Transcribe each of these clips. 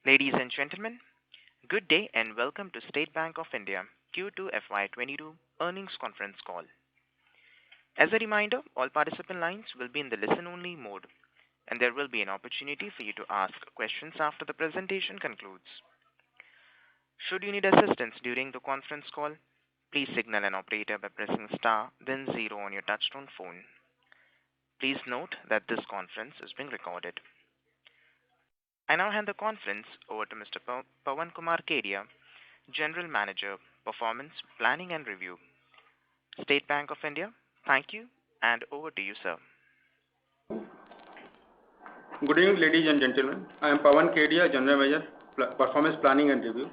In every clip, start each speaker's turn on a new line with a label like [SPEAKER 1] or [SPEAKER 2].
[SPEAKER 1] Ladies and gentlemen, good day and welcome to State Bank of India Q2 FY22 earnings conference call. As a reminder, all participant lines will be in the listen-only mode, and there will be an opportunity for you to ask questions after the presentation concludes. Should you need assistance during the conference call, please signal an operator by pressing star then zero on your touchtone phone. Please note that this conference is being recorded. I now hand the conference over to Mr. Pawan Kumar Kedia, General Manager, Performance, Planning and Review, State Bank of India. Thank you, and over to you, sir.
[SPEAKER 2] Good evening, ladies and gentlemen. I am Pawan Kedia, General Manager, Performance, Planning and Review.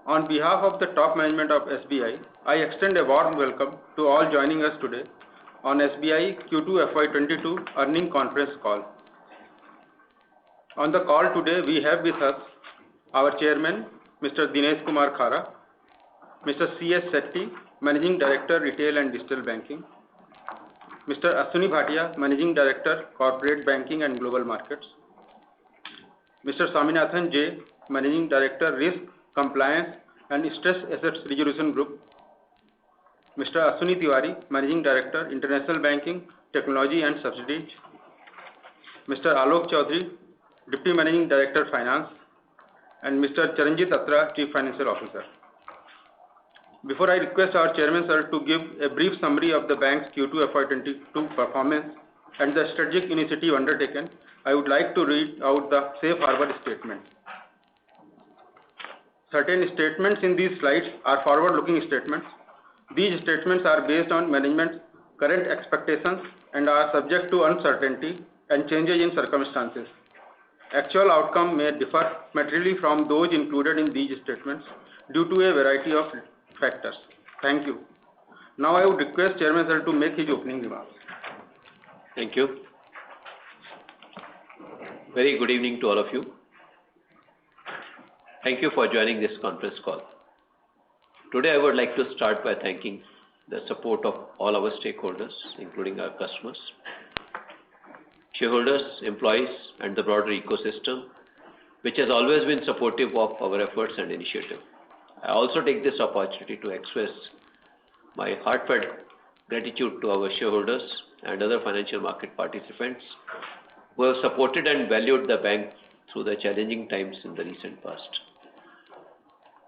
[SPEAKER 2] On behalf of the top management of SBI, I extend a warm welcome to all joining us today on SBI Q2 FY22 earnings conference call. On the call today, we have with us our Chairman, Mr. Dinesh Kumar Khara, Mr. C.S. Setty, Managing Director, Retail and Digital Banking, Mr. Ashwini Bhatia, Managing Director, Corporate Banking and Global Markets, Mr. Swaminathan J., Managing Director, Risk, Compliance and Stress Assets Resolution Group, Mr. Ashwini Tewari, Managing Director, International Banking, Technology and Subsidiaries, Mr. Alok Choudhary, Deputy Managing Director, Finance, and Mr. Charanjit Attra, Chief Financial Officer. Before I request our Chairman sir to give a brief summary of the bank's Q2 FY22 performance and the strategic initiative undertaken, I would like to read out the safe harbor statement. Certain statements in these slides are forward-looking statements. These statements are based on management's current expectations and are subject to uncertainty and changes in circumstances. Actual outcome may differ materially from those included in these statements due to a variety of factors. Thank you. Now I would request Chairman sir to make his opening remarks.
[SPEAKER 3] Thank you. Very good evening to all of you. Thank you for joining this conference call. Today I would like to start by thanking the support of all our stakeholders, including our customers, shareholders, employees, and the broader ecosystem, which has always been supportive of our efforts and initiative. I also take this opportunity to express my heartfelt gratitude to our shareholders and other financial market participants who have supported and valued the bank through the challenging times in the recent past.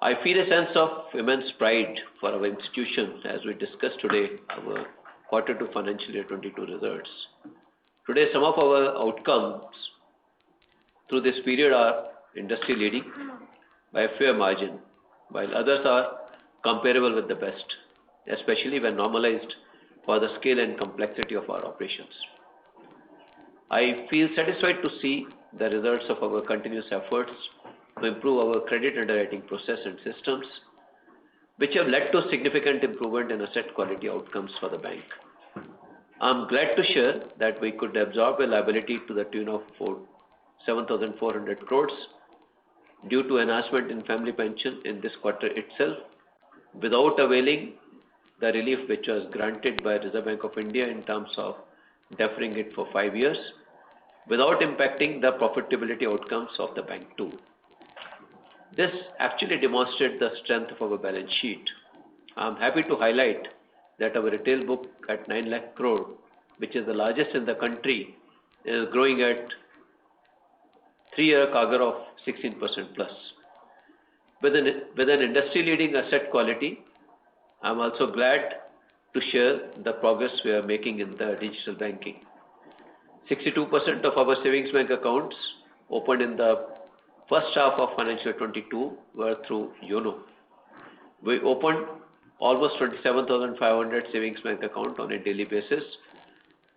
[SPEAKER 3] I feel a sense of immense pride for our institution as we discuss today our Q2 financial year 22 results. Today, some of our outcomes through this period are industry leading by a fair margin, while others are comparable with the best, especially when normalized for the scale and complexity of our operations. I feel satisfied to see the results of our continuous efforts to improve our credit underwriting process and systems, which have led to significant improvement in asset quality outcomes for the bank. I'm glad to share that we could absorb a liability to the tune of 7,400 crores due to enhancement in family pension in this quarter itself, without availing the relief which was granted by Reserve Bank of India in terms of deferring it for 5 years, without impacting the profitability outcomes of the bank too. This actually demonstrates the strength of our balance sheet. I'm happy to highlight that our retail book at 9 lakh crore, which is the largest in the country, is growing at 3-year CAGR of 16% plus. With an industry-leading asset quality, I'm also glad to share the progress we are making in the digital banking. 62% of our savings bank accounts opened in the first half of financial 22 were through YONO. We opened almost 27,500 savings bank account on a daily basis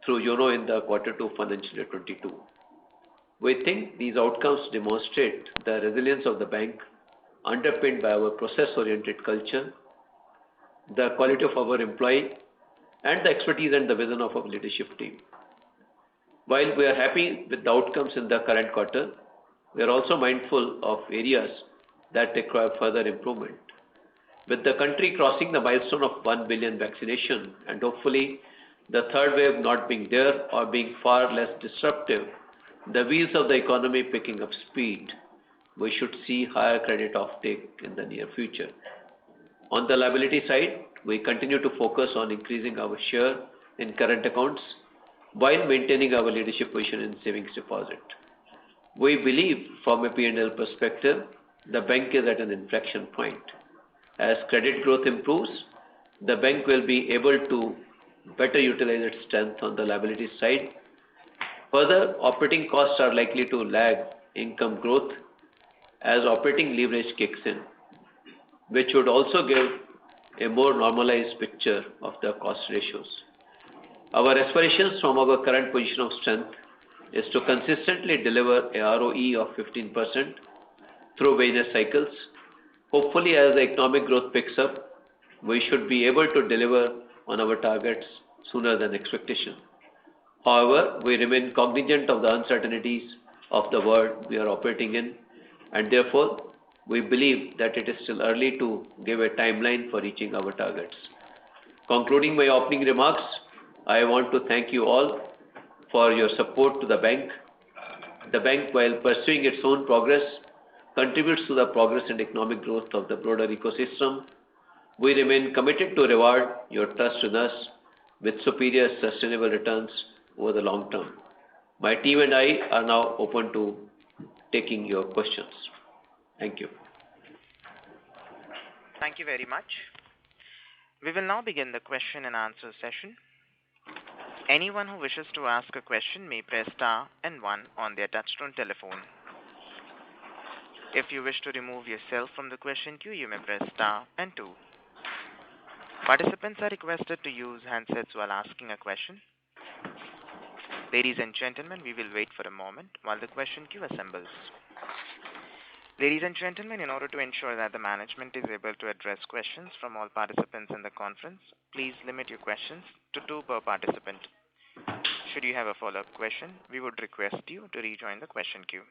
[SPEAKER 3] through YONO in the Q2 financial year 22. We think these outcomes demonstrate the resilience of the bank, underpinned by our process-oriented culture, the quality of our employee, and the expertise and the vision of our leadership team. While we are happy with the outcomes in the current quarter, we are also mindful of areas that require further improvement. With the country crossing the milestone of 1 billion vaccination and hopefully the third wave not being there or being far less disruptive, the wheels of the economy picking up speed, we should see higher credit offtake in the near future. On the liability side, we continue to focus on increasing our share in current accounts while maintaining our leadership position in savings deposit. We believe from a P&L perspective, the bank is at an inflection point. As credit growth improves, the bank will be able to better utilize its strength on the liability side. Further, operating costs are likely to lag income growth as operating leverage kicks in, which would also give a more normalized picture of the cost ratios. Our aspirations from our current position of strength is to consistently deliver a ROE of 15% through various cycles. Hopefully, as the economic growth picks up, we should be able to deliver on our targets sooner than expectation. However, we remain cognizant of the uncertainties of the world we are operating in, and therefore, we believe that it is still early to give a timeline for reaching our targets. Concluding my opening remarks, I want to thank you all for your support to the bank. The bank, while pursuing its own progress, contributes to the progress and economic growth of the broader ecosystem. We remain committed to reward your trust in us with superior sustainable returns over the long term. My team and I are now open to taking your questions. Thank you.
[SPEAKER 1] Thank you very much. We will now begin the question and answer session. Anyone who wishes to ask a question may press star and 1 on their touchtone telephone. If you wish to remove yourself from the question queue, you may press star and 2. Participants are requested to use handsets while asking a question. Ladies and gentlemen, we will wait for a moment while the question queue assembles. Ladies and gentlemen, in order to ensure that the management is able to address questions from all participants in the conference, please limit your questions to 2 per participant. Should you have a follow-up question, we would request you to rejoin the question queue.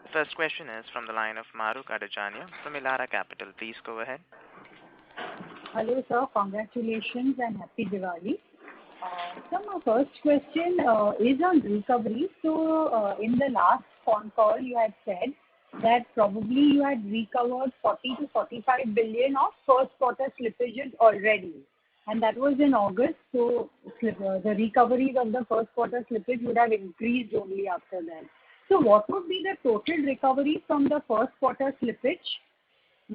[SPEAKER 1] The first question is from the line of Mahrukh Adajania from Elara Capital. Please go ahead.
[SPEAKER 4] Hello, sir. Congratulations and happy Diwali. So my first question is on recovery. So in the last phone call, you had said that probably you had recovered 40 to 45 billion of first quarter slippages already, and that was in August. So the recoveries of the first quarter slippage would have increased only after that. So what would be the total recovery from the first quarter slippage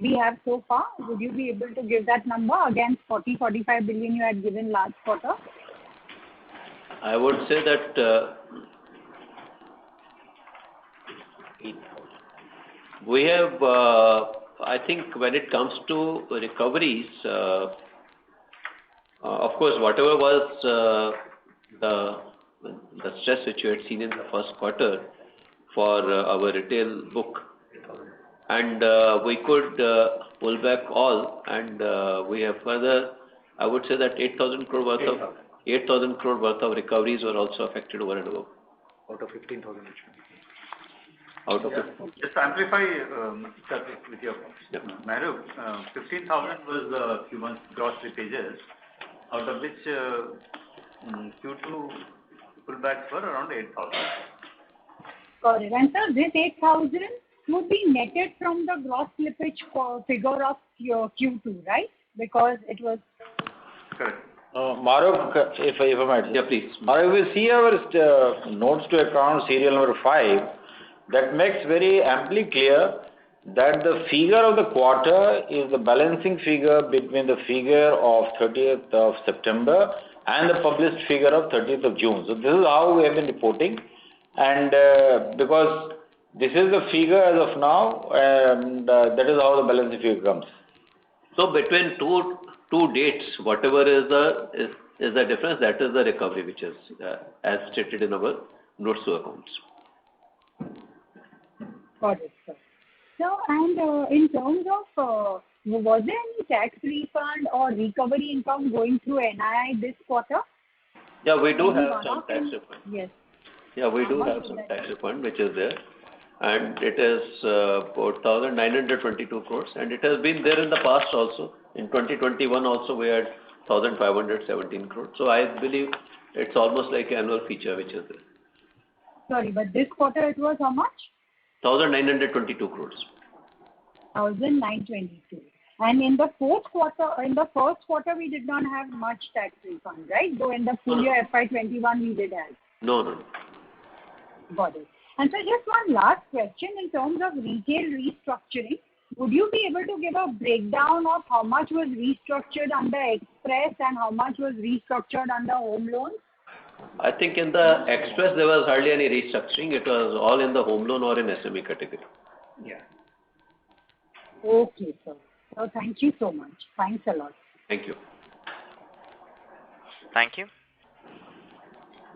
[SPEAKER 4] we have so far? Would you be able to give that number against 40-45 billion you had given last quarter?
[SPEAKER 3] I would say that we have, I think when it comes to recoveries, of course, whatever was the stress which you had seen in the first quarter for our retail book, and we could pull back all, and we have further, I would say that 8,000 crore worth of recoveries were also affected over and above.
[SPEAKER 5] Out of 15,000 which
[SPEAKER 3] Out of
[SPEAKER 5] yeah. Just to amplify with your Mahrukh, 15,000 was the Q1 gross slippages, out of which Q2 pullbacks were around 8,000.
[SPEAKER 4] Got it. And sir, this 8,000 would be netted from the gross slippage figure of your Q2, right? Because it was...
[SPEAKER 5] Correct.
[SPEAKER 6] Mahrukh, if I might.
[SPEAKER 3] Yeah, please.
[SPEAKER 6] Mahrukh, we see our notes to account serial number 5, that makes very amply clear that the figure of the quarter is the balancing figure between the figure of 30th of September and the published figure of 30th of June. So this is how we have been reporting, and because this is the figure as of now, and that is how the balancing figure comes.
[SPEAKER 3] So between two dates, whatever is the difference, that is the recovery, which is as stated in our notes to accounts.
[SPEAKER 4] Got it, sir. So, and in terms of, was there any tax refund or recovery income going through NII this quarter?
[SPEAKER 3] Yeah, we do have some tax refund.
[SPEAKER 4] Yes.
[SPEAKER 3] Yeah, we do have some tax refund, which is there, and it is about 1,922 crores, and it has been there in the past also. In 2021 also we had 1,517 crores. So I believe it's almost like an annual feature which is there.
[SPEAKER 4] Sorry, but this quarter it was how much?
[SPEAKER 3] 1,922 crores.
[SPEAKER 4] 1,922. And in the first quarter, we did not have much tax refund, right? Though in the full year FY21 we did have.
[SPEAKER 3] No.
[SPEAKER 4] Got it. And so just one last question in terms of retail restructuring. Would you be able to give a breakdown of how much was restructured under Express and how much was restructured under home loans?
[SPEAKER 3] I think in the Express there was hardly any restructuring. It was all in the home loan or in SME category.
[SPEAKER 5] Yeah.
[SPEAKER 4] Okay, sir. So thank you so much. Thanks a lot.
[SPEAKER 3] Thank you.
[SPEAKER 1] Thank you.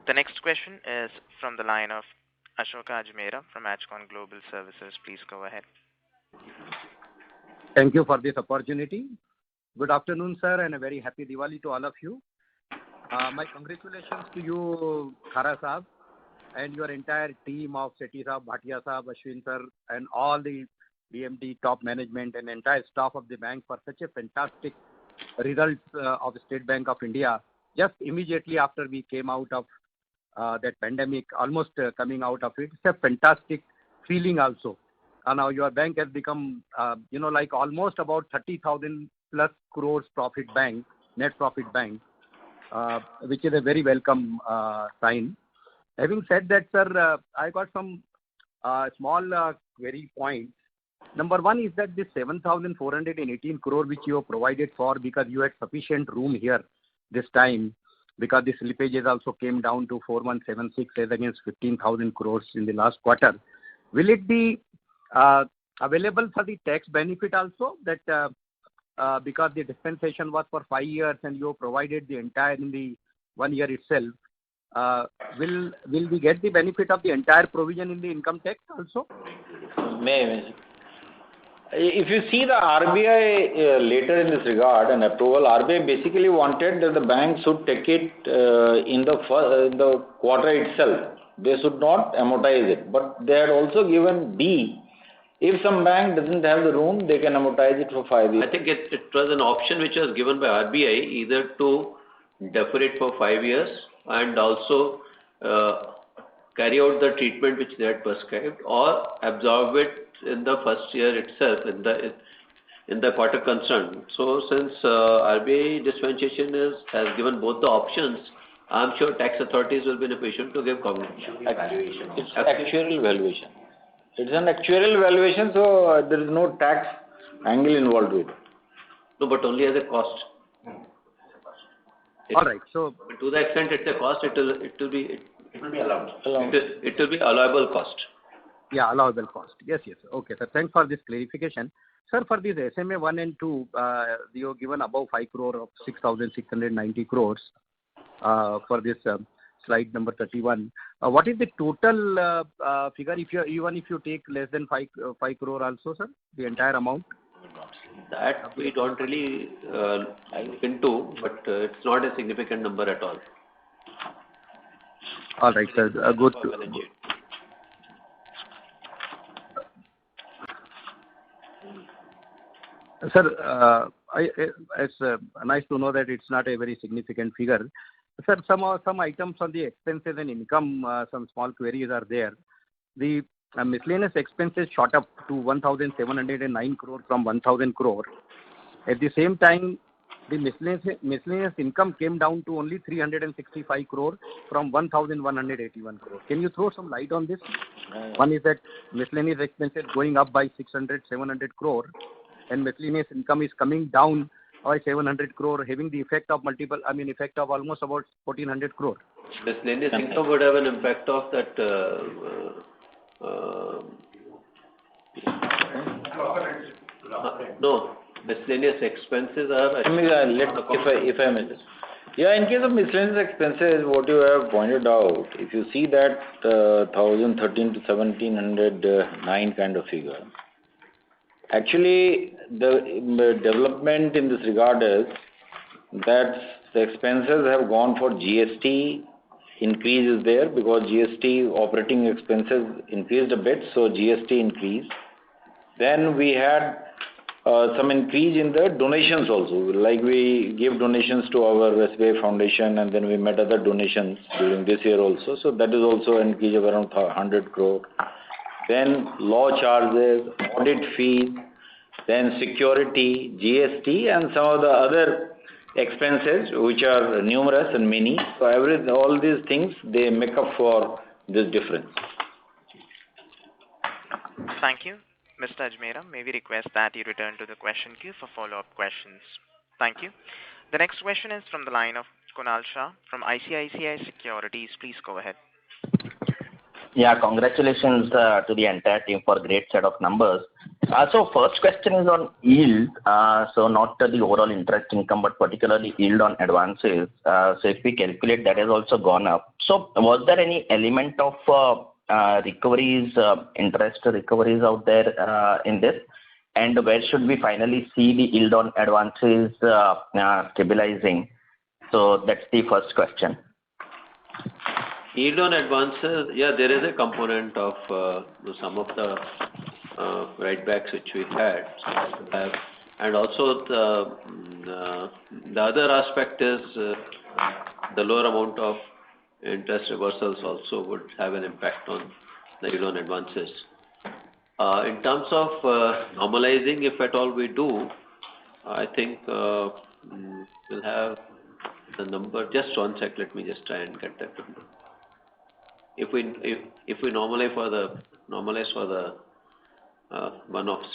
[SPEAKER 1] The next question is from the line of Ashoka Ajmera from Ajcon Global Services. Please go ahead.
[SPEAKER 7] Thank you for this opportunity. Good afternoon, sir, and a very happy Diwali to all of you. My congratulations to you, Khara Saab, and your entire team of Sethi Saab, Bhatia Saab, Ashwin sir, and all the DMD top management and entire staff of the bank for such a fantastic results of State Bank of India. Just immediately after we came out of that pandemic, almost coming out of it, it's a fantastic feeling also. Now your bank has become, like almost about 30,000 plus crores profit bank, net profit bank, which is a very welcome sign. Having said that, sir, I got some small query points. Number one is that this 7,418 crore which you have provided for, because you had sufficient room here this time, because the slippages also came down to 4,176 as against 15,000 crores in the last quarter. Will it be available for the tax benefit also, that because the dispensation was for 5 years and you have provided the entire in the 1 year itself, will we get the benefit of the entire provision in the income tax also?
[SPEAKER 6] May. If you see the RBI later in this regard and approval, RBI basically wanted that the bank should take it in the quarter itself. They should not amortize it. But they had also given B. If some bank doesn't have the room, they can amortize it for 5 years.
[SPEAKER 3] I think it was an option which was given by RBI either to defer it for 5 years and also carry out the treatment which they had prescribed, or absorb it in the first year itself in the quarter concerned. So since RBI dispensation has given both the options, I'm sure tax authorities will be in a position to give compensation.
[SPEAKER 6] It's actuarial valuation. It's an actuarial valuation, so there is no tax angle involved with it.
[SPEAKER 3] No, but only as a cost.
[SPEAKER 7] All right. So
[SPEAKER 3] to the extent it's a cost, it will be
[SPEAKER 6] allowed.
[SPEAKER 3] It will be allowable cost.
[SPEAKER 7] Yeah, allowable cost. Yes. Okay, sir. Thanks for this clarification. Sir, for this SMA 1 and 2, you have given above 5 crore of 6,690 crores for this slide number 31. What is the total figure, even if you take less than 5 crore also, sir, the entire amount?
[SPEAKER 3] That we don't really look into, but it's not a significant number at all.
[SPEAKER 7] All right, sir. Good. Sir, it's nice to know that it's not a very significant figure. Sir, some items on the expenses and income, some small queries are there. The miscellaneous expenses shot up to 1,709 crore from 1,000 crore. At the same time, the miscellaneous income came down to only 365 crore from 1,181 crore. Can you throw some light on this? One is that miscellaneous expenses going up by 600, 700 crore, and miscellaneous income is coming down by 700 crore, having the effect of almost about 1,400 crore.
[SPEAKER 3] Miscellaneous income would have an impact of that. No, miscellaneous expenses are.
[SPEAKER 6] If I may just. Yeah, in case of miscellaneous expenses, what you have pointed out, if you see that 1,013 to 1,709 kind of figure, actually the development in this regard is that the expenses have gone for GST. Increase is there because GST operating expenses increased a bit, so GST increased. Then we had some increase in the donations also. Like we give donations to our SBI Foundation, and then we made other donations during this year also. So that is also an increase of around 100 crore. Then law charges, audit fees, then security, GST, and some of the other expenses which are numerous and many. So all these things, they make up for this difference.
[SPEAKER 1] Thank you. Mr. Ajmera, may we request that you return to the question queue for follow-up questions. Thank you. The next question is from the line of Kunal Shah from ICICI Securities. Please go ahead.
[SPEAKER 8] Yeah, congratulations to the entire team for a great set of numbers. So first question is on yield. So not the overall interest income, but particularly yield on advances. So if we calculate, that has also gone up. So was there any element of recoveries, interest recoveries out there in this? And where should we finally see the yield on advances stabilizing? So that's the first question.
[SPEAKER 3] Yield on advances, yeah, there is a component of some of the write-backs which we had. And also the other aspect is the lower amount of interest reversals also would have an impact on the yield on advances. In terms of normalizing, if at all we do, I think we'll have the number. Just one sec, let me just try and get that number. If we normalize for the one-offs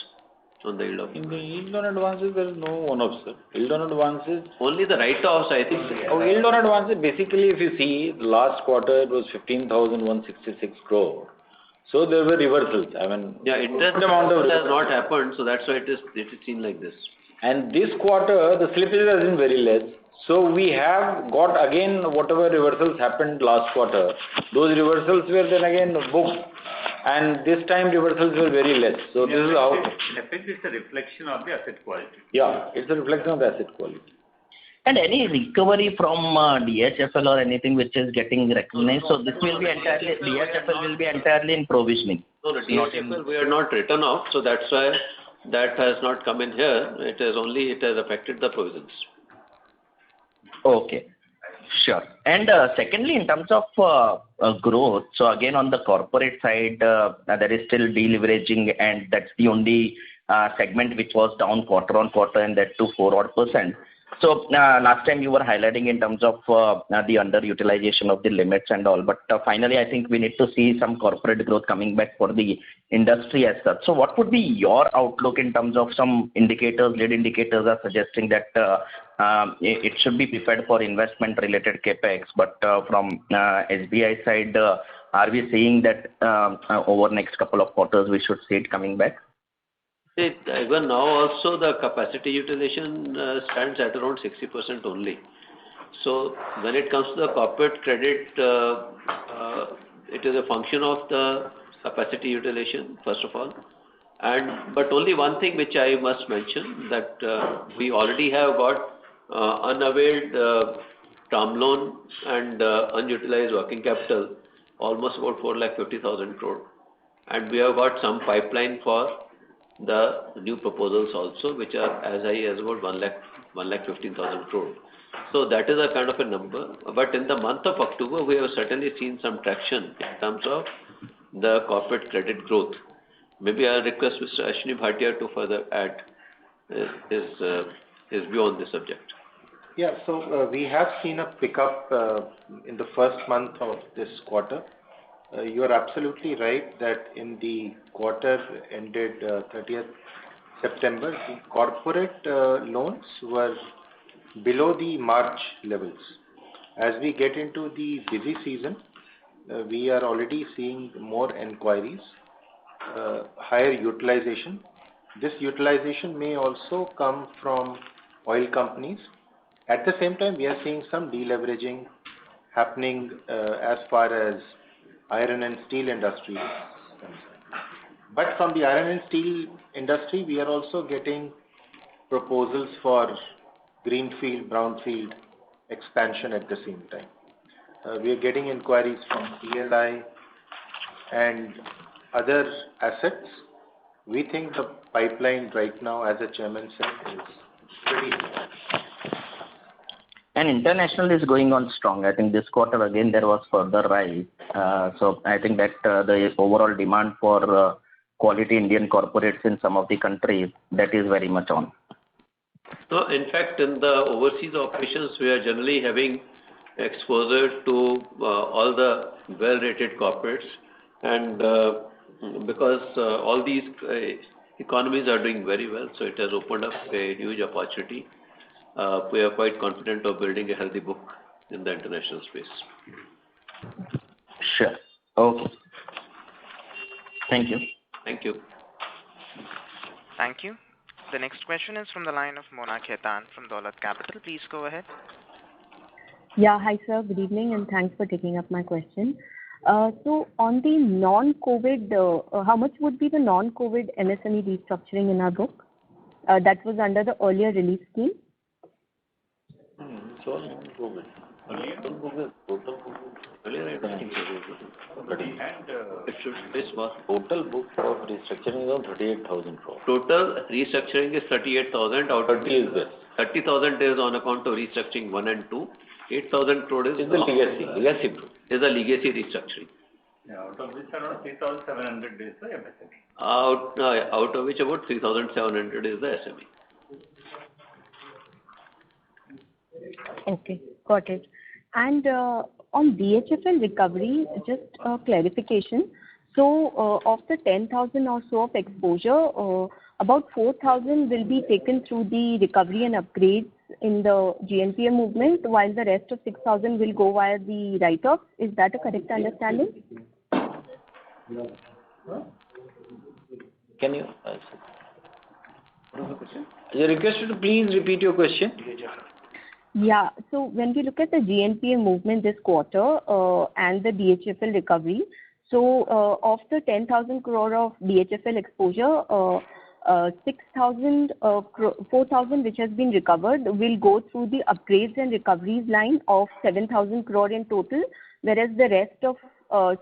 [SPEAKER 3] on the yield of.
[SPEAKER 6] In the yield on advances, there is no one-offs, sir. Yield on advances.
[SPEAKER 3] Only the write-offs, I think.
[SPEAKER 6] Yield on advances, basically, if you see, last quarter it was 15,166 crore. So there were reversals. I mean,
[SPEAKER 3] yeah, interest has not happened, so that's why it is seen like this.
[SPEAKER 6] And this quarter, the slippage has been very less. So we have got again whatever reversals happened last quarter. Those reversals were then again booked, and this time reversals were very less. So this is how.
[SPEAKER 5] In effect, it's a reflection of the asset quality.
[SPEAKER 6] Yeah, it's a reflection of the asset quality.
[SPEAKER 8] And any recovery from DHFL or anything which is getting recognized? So this will be entirely, DHFL will be entirely in provisioning.
[SPEAKER 3] No, the DHFL we are not written off, so that's why that has not come in here. It has affected the provisions.
[SPEAKER 8] Okay, sure. And secondly, in terms of growth, so again on the corporate side, there is still deleveraging, and that's the only segment which was down quarter on quarter, and that to 4% odd. So last time you were highlighting in terms of the underutilization of the limits and all, but finally I think we need to see some corporate growth coming back for the industry as such. So what would be your outlook in terms of some indicators, lead indicators are suggesting that it should be prepared for investment related capex, but from SBI side, are we seeing that over next couple of quarters we should see it coming back?
[SPEAKER 3] Even now also the capacity utilization stands at around 60% only. So when it comes to the corporate credit, it is a function of the capacity utilization first of all. But only one thing which I must mention, that we already have got unavailed term loan and unutilized working capital, almost about 4,50,000 crore. And we have got some pipeline for the new proposals also, which are as high as about 1,15,000 crore. So that is a kind of a number. But in the month of October, we have certainly seen some traction in terms of the corporate credit growth. Maybe I'll request Mr. Ashwini Bhatia to further add his view on this subject.
[SPEAKER 9] Yeah, so we have seen a pickup in the first month of this quarter. You are absolutely right that in the quarter ended 30th September, the corporate loans were below the March levels. As we get into the busy season, we are already seeing more inquiries, higher utilization. This utilization may also come from oil companies. At the same time, we are seeing some deleveraging happening as far as iron and steel industry. But from the iron and steel industry, we are also getting proposals for greenfield, brownfield expansion at the same time. We are getting inquiries from PLI and other assets We think the pipeline right now, as the chairman said, is pretty good.
[SPEAKER 8] And international is going on strong. I think this quarter again there was further rise. So I think that the overall demand for quality Indian corporates in some of the countries, that is very much on.
[SPEAKER 3] So in fact, in the overseas operations, we are generally having exposure to all the well-rated corporates, and because all these economies are doing very well, so it has opened up a huge opportunity. We are quite confident of building a healthy book in the international space.
[SPEAKER 8] Sure. Okay. Thank you.
[SPEAKER 3] Thank you.
[SPEAKER 1] Thank you. The next question is from the line of Mona Khetan from Dolat Capital. Please go ahead.
[SPEAKER 10] Yeah, hi sir. Good evening and thanks for taking up my question. So on the non-COVID, how much would be the non-COVID MSME restructuring in our book? That was under the earlier release scheme.
[SPEAKER 6] It's all non-COVID. Total book of restructuring is on 38,000 crore.
[SPEAKER 3] Total restructuring is 38,000 out of
[SPEAKER 6] 30 is this.
[SPEAKER 3] 30,000 is on account of restructuring 1 and 2. 8,000 crore is
[SPEAKER 6] the legacy book.
[SPEAKER 3] Is a legacy restructuring.
[SPEAKER 5] Yeah, out of which around 3,700 is the MSME.
[SPEAKER 3] Out of which about 3,700 is the SME.
[SPEAKER 10] Okay, got it. And on DHFL recovery, just a clarification. So of the 10,000 or so of exposure, about 4,000 will be taken through the recovery and upgrades in the GNPA movement, while the rest of 6,000 will go via the write-off. Is that a correct understanding?
[SPEAKER 6] Can you answer? I request you to please repeat your question.
[SPEAKER 10] Yeah. So when we look at the GNPA movement this quarter and the DHFL recovery, so of the 10,000 crore of DHFL exposure, 4,000 which has been recovered will go through the upgrades and recoveries line of 7,000 crore in total, whereas the rest of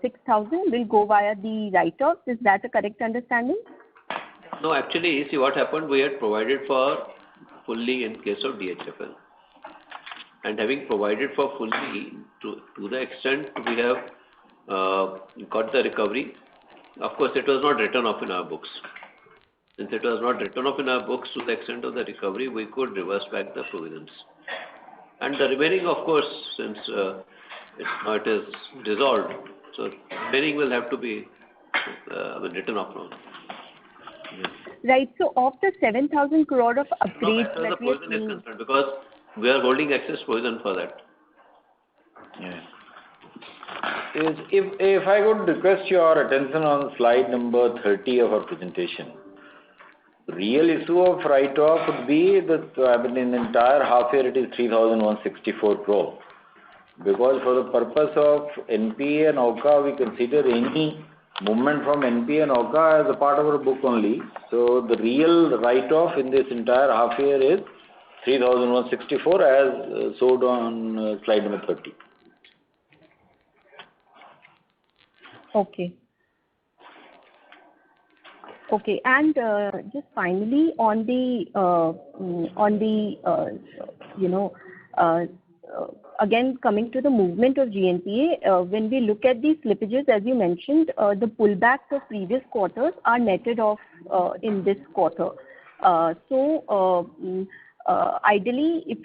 [SPEAKER 10] 6,000 will go via the write-offs. Is that a correct understanding?
[SPEAKER 3] No, actually, see what happened, we had provided for fully in case of DHFL. And having provided for fully, to the extent we have got the recovery, of course it was not written off in our books. Since it was not written off in our books to the extent of the recovery, we could reverse back the provisions. And the remaining, of course, since it is dissolved, so remaining will have to be written off now.
[SPEAKER 10] Right. So of the 7,000 crore of upgrades
[SPEAKER 3] that we are seeing, is concerned, because we are holding excess provision for that.
[SPEAKER 6] Yeah. If I could request your attention on slide number 30 of our presentation. Real issue of write-off would be that in the entire half year it is 3,164 crore. Because for the purpose of NPA and OCA, we consider any movement from NPA and OCA as a part of our book only. So the real write-off in this entire half year is 3,164 as showed on slide number 30.
[SPEAKER 10] Okay. Okay, and just finally on the again coming to the movement of GNPA, when we look at the slippages, as you mentioned, the pullbacks of previous quarters are netted off in this quarter. Ideally, if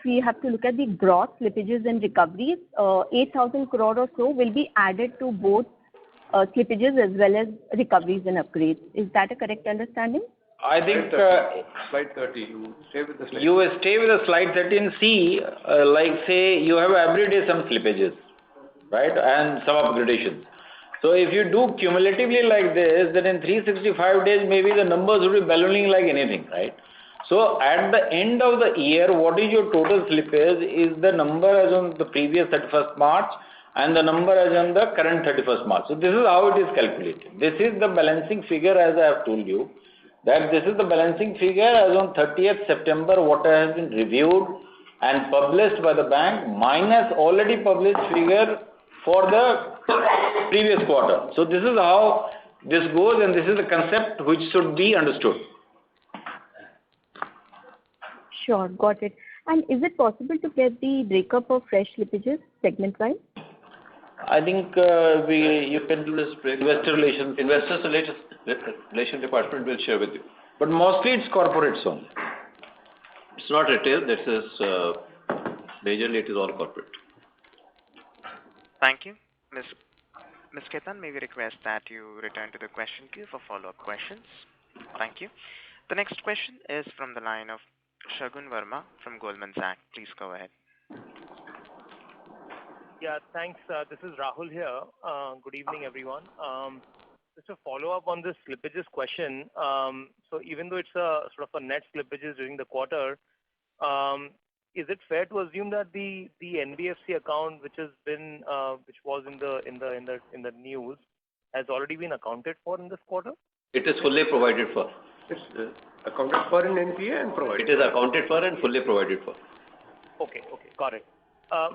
[SPEAKER 10] we have to look at the gross slippages and recoveries, 8,000 crore or so will be added to both slippages as well as recoveries and upgrades. Is that a correct understanding?
[SPEAKER 6] I think
[SPEAKER 2] slide 30. You stay with the slide.
[SPEAKER 6] You will stay with the slide 30 and see, like say you have every day some slippages, right, and some upgradations. So if you do cumulatively like this, then in 365 days maybe the numbers will be ballooning like anything, right? So at the end of the year, what is your total slippage is the number as on the previous 31st March and the number as on the current 31st March. So this is how it is calculated. This is the balancing figure, as I have told you, that this is the balancing figure as on 30th September, what has been reviewed and published by the bank minus already published figure for the previous quarter. So this is how this goes, and this is the concept which should be understood.
[SPEAKER 10] Sure, got it. And is it possible to get the breakup of fresh slippages segment-wise?
[SPEAKER 6] I think you can do this.
[SPEAKER 3] Investor Relations Department will share with you.
[SPEAKER 6] But mostly it's corporates only.
[SPEAKER 3] It's not retail. This is majorly it is all corporate.
[SPEAKER 1] Thank you. Ms. Ketan, may we request that you return to the question queue for follow-up questions? Thank you. The next question is from the line of Shagun Verma from Goldman Sachs. Please go ahead.
[SPEAKER 11] Yeah, thanks. This is Rahul here. Good evening, everyone. Just a follow-up on this slippages question. So even though it's a sort of a net slippages during the quarter, is it fair to assume that the NBFC account, which has been which was in the news, has already been accounted for in this quarter?
[SPEAKER 3] It is fully provided for.
[SPEAKER 12] It's accounted for in NPA and provided.
[SPEAKER 3] It is accounted for and fully provided for.
[SPEAKER 11] Okay, got it.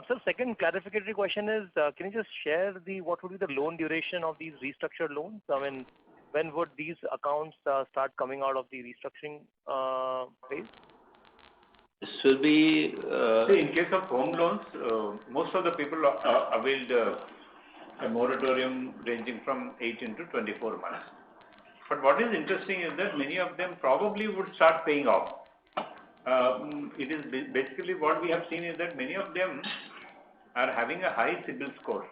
[SPEAKER 11] So second clarificatory question is, can you just share what would be the loan duration of these restructured loans? I mean, when would these accounts start coming out of the restructuring phase?
[SPEAKER 3] This will be...
[SPEAKER 5] See, in case of home loans, most of the people availed a moratorium ranging from 18 to 24 months. But what is interesting is that many of them probably would start paying off. It is basically what we have seen is that many of them are having a high CIBIL score.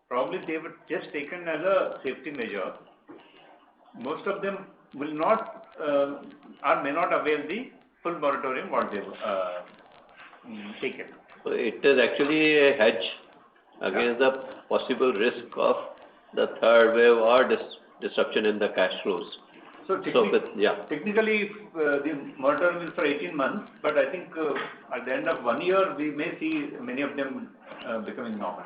[SPEAKER 5] Probably they were just taken as a safety measure. Most of them will not or may not avail the full moratorium what they taken.
[SPEAKER 3] So it is actually a hedge against the possible risk of the third wave or disruption in the cash flows.
[SPEAKER 5] So technically, the moratorium is for 18 months, but I think at the end of 1 year, we may see many of them becoming normal.